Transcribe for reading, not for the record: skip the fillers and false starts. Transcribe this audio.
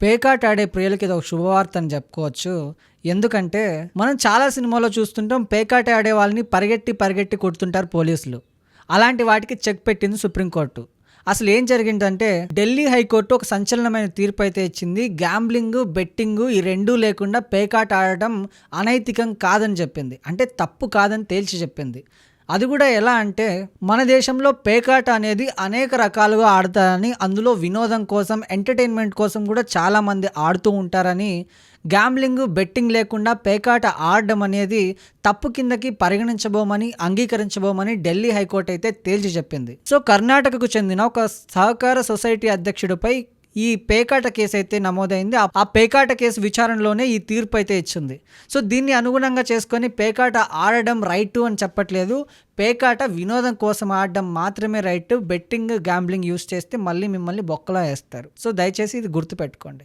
పేకాట ఆడే ప్రియులకి ఇది ఒక శుభవార్త అని చెప్పుకోవచ్చు. ఎందుకంటే మనం చాలా సినిమాల్లో చూస్తుంటాం, పేకాట ఆడే వాళ్ళని పరిగెట్టి పరిగెట్టి కొడుతుంటారు పోలీసులు. అలాంటి వాటికి చెక్ పెట్టింది సుప్రీంకోర్టు. అసలు ఏం జరిగిందంటే ఢిల్లీ హైకోర్టు ఒక సంచలనమైన తీర్పు అయితే ఇచ్చింది. గ్యాంబ్లింగ్, బెట్టింగ్ ఈ రెండూ లేకుండా పేకాట ఆడటం అనైతికం కాదని చెప్పింది. అంటే తప్పు కాదని తేల్చి చెప్పింది. అది కూడా ఎలా అంటే మన దేశంలో పేకాట అనేది అనేక రకాలుగా ఆడతారని, అందులో వినోదం కోసం, ఎంటర్టైన్మెంట్ కోసం కూడా చాలామంది ఆడుతూ ఉంటారని, గ్యాంబ్లింగ్, బెట్టింగ్ లేకుండా పేకాట ఆడడం అనేది తప్పు కిందకి పరిగణించబోమని, అంగీకరించబోమని ఢిల్లీ హైకోర్టు అయితే తేల్చి చెప్పింది. సో కర్ణాటకకు చెందిన ఒక సహకార సొసైటీ అధ్యక్షుడిపై ఈ పేకాట కేసు అయితే నమోదైంది. ఆ పేకాట కేసు విచారణలోనే ఈ తీర్పు అయితే ఇచ్చింది. సో దీన్ని అనుగుణంగా చేసుకొని పేకాట ఆడడం రైటు అని చెప్పట్లేదు. పేకాట వినోదం కోసం ఆడడం మాత్రమే రైట్. బెట్టింగ్, గ్యాంబ్లింగ్ యూస్ చేస్తే మళ్ళీ మిమ్మల్ని బొక్కలో వేస్తారు. సో దయచేసి ఇది గుర్తుపెట్టుకోండి.